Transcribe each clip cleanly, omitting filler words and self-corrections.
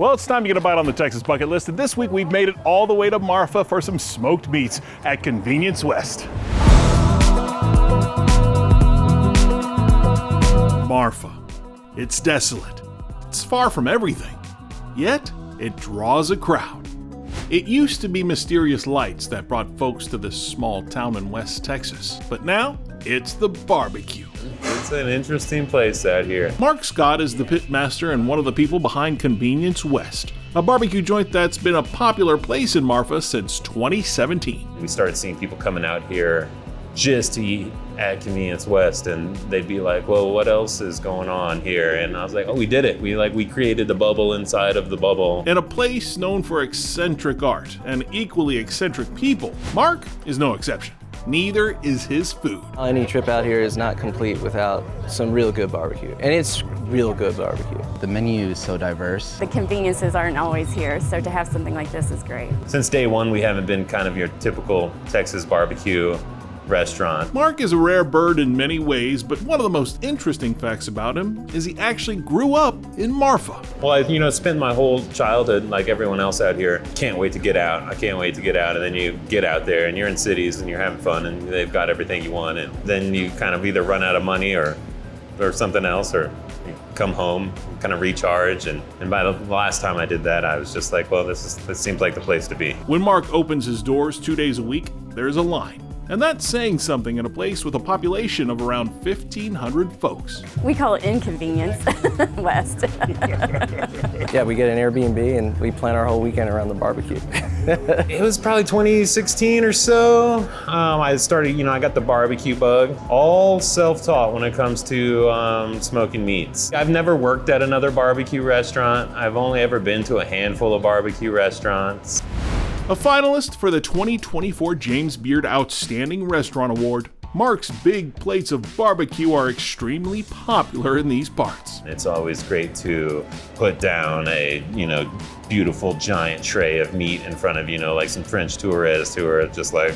Well, it's time to get a bite on the Texas bucket list, and this week we've made it all the way to Marfa for some smoked meats at Convenience West. Marfa. It's desolate. It's far from everything. Yet, it draws a crowd. It used to be mysterious lights that brought folks to this small town in West Texas, but now it's the barbecue. It's an interesting place out here. Mark Scott is the pit master and one of the people behind Convenience West, a barbecue joint that's been a popular place in Marfa since 2017. We started seeing people coming out here just to eat at Convenience West, and they'd be like, well, what else is going on here? And I was like, oh, we did it. We created the bubble inside of the bubble. In a place known for eccentric art and equally eccentric people, Mark is no exception. Neither is his food. Any trip out here is not complete without some real good barbecue, and it's real good barbecue. The menu is so diverse. The conveniences aren't always here, so to have something like this is great. Since day one, we haven't been kind of your typical Texas barbecue restaurant. Mark is a rare bird in many ways, but one of the most interesting facts about him is he actually grew up in Marfa. Well, I spent my whole childhood like everyone else out here. Can't wait to get out. I can't wait to get out. And then you get out there and you're in cities and you're having fun and they've got everything you want. And then you kind of either run out of money or something else, or you come home, kind of recharge. And by the last time I did that, I was just like, well, this seems like the place to be. When Mark opens his doors 2 days a week, there's a line. And that's saying something in a place with a population of around 1,500 folks. We call it Inconvenience West. Yeah, we get an Airbnb and we plan our whole weekend around the barbecue. It was probably 2016 or so. I started, I got the barbecue bug. All self-taught when it comes to smoking meats. I've never worked at another barbecue restaurant. I've only ever been to a handful of barbecue restaurants. A finalist for the 2024 James Beard Outstanding Restaurant Award, Mark's big plates of barbecue are extremely popular in these parts. It's always great to put down a, beautiful giant tray of meat in front of, like some French tourists who are just like,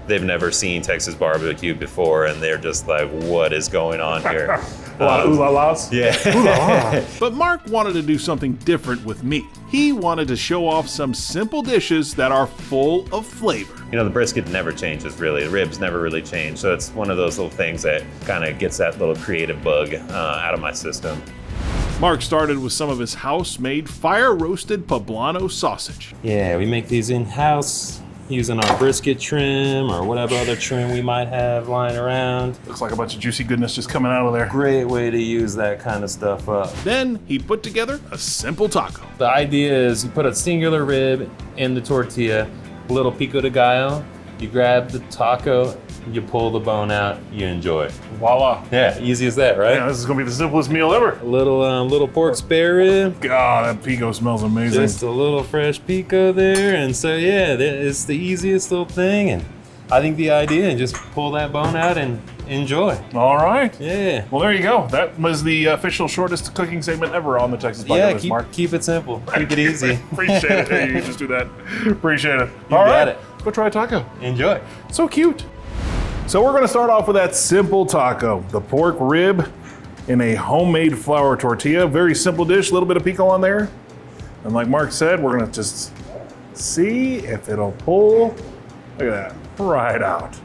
they've never seen Texas barbecue before, and they're just like, what is going on here? A lot of ooh-la-las? Yeah. Ooh-la-la. But Mark wanted to do something different with meat. He wanted to show off some simple dishes that are full of flavor. The brisket never changes, really. The ribs never really change. So it's one of those little things that kind of gets that little creative bug out of my system. Mark started with some of his house-made fire-roasted poblano sausage. Yeah, we make these in-house, using our brisket trim or whatever other trim we might have lying around. Looks like a bunch of juicy goodness just coming out of there. Great way to use that kind of stuff up. Then he put together a simple taco. The idea is you put a singular rib in the tortilla, a little pico de gallo, you grab the taco, you pull the bone out, you enjoy. Voila. Yeah, easy as that, right? Yeah, this is gonna be the simplest meal ever. A little pork spare rib. God, that pico smells amazing. Just a little fresh pico there, and so yeah, it's the easiest little thing, and I think the idea is just pull that bone out and enjoy. All right. Yeah. Well, there you go. That was the official shortest cooking segment ever on the Texas Bucket List, Mark. Keep it simple. Keep it easy. Appreciate it. Hey, you can just do that. Appreciate it. You got it. Go try a taco. Enjoy. So cute. So we're gonna start off with that simple taco, the pork rib in a homemade flour tortilla. Very simple dish, a little bit of pico on there. And like Mark said, we're gonna just see if it'll pull. Look at that, right out.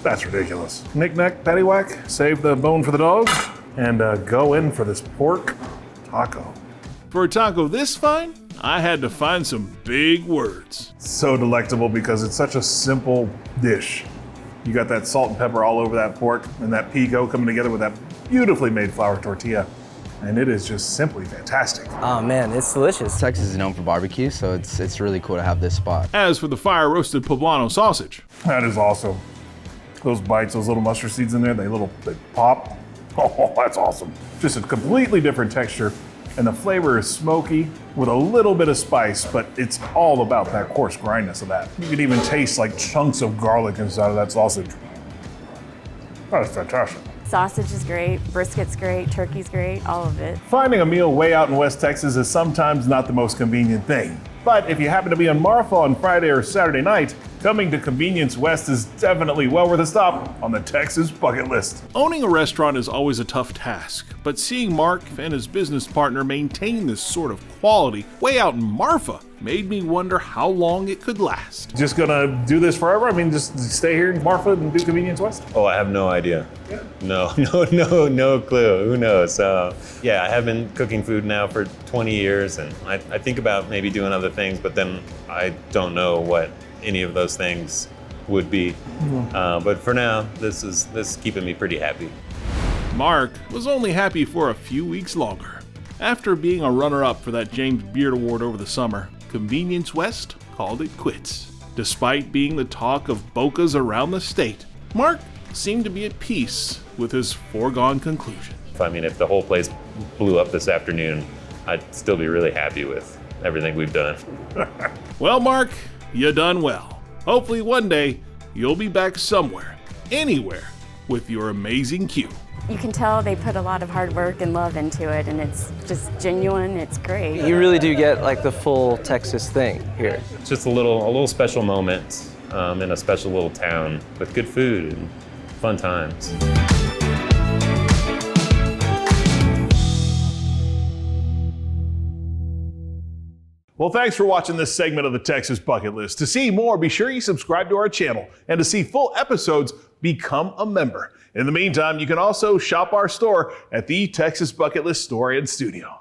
That's ridiculous. Knick-knack, paddywhack, save the bone for the dogs, and go in for this pork taco. For a taco this fine, I had to find some big words. So delectable because it's such a simple dish. You got that salt and pepper all over that pork and that pico coming together with that beautifully made flour tortilla. And it is just simply fantastic. Oh man, it's delicious. Texas is known for barbecue, so it's really cool to have this spot. As for the fire roasted poblano sausage, that is awesome. Those bites, those little mustard seeds in there, they pop. Oh, that's awesome. Just a completely different texture. And the flavor is smoky with a little bit of spice, but it's all about that coarse grindness of that. You can even taste like chunks of garlic inside of that sausage. That is fantastic. Sausage is great, brisket's great, turkey's great, all of it. Finding a meal way out in West Texas is sometimes not the most convenient thing. But if you happen to be in Marfa on Friday or Saturday night, coming to Convenience West is definitely well worth a stop on the Texas bucket list. Owning a restaurant is always a tough task, but seeing Mark and his business partner maintain this sort of quality way out in Marfa made me wonder how long it could last. Just gonna do this forever? I mean, just stay here in Marfa and do Convenience West? Oh, I have no idea. Yeah. No clue. Who knows? Yeah, I have been cooking food now for 20 years, and I think about maybe doing other things, but then I don't know what any of those things would be. But for now, this is keeping me pretty happy. Mark was only happy for a few weeks longer. After being a runner-up for that James Beard Award over the summer, Convenience West called it quits. Despite being the talk of Bocas around the state, Mark seemed to be at peace with his foregone conclusion. I mean, if the whole place blew up this afternoon, I'd still be really happy with everything we've done. Well, Mark, you done well. Hopefully one day you'll be back somewhere, anywhere, with your amazing queue. You can tell they put a lot of hard work and love into it, and it's just genuine. It's great. You really do get like the full Texas thing here. It's just a little special moment in a special little town with good food and fun times. Well, thanks for watching this segment of the Texas Bucket List. To see more, be sure you subscribe to our channel. And to see full episodes, become a member. In the meantime, you can also shop our store at the Texas Bucket List store and studio.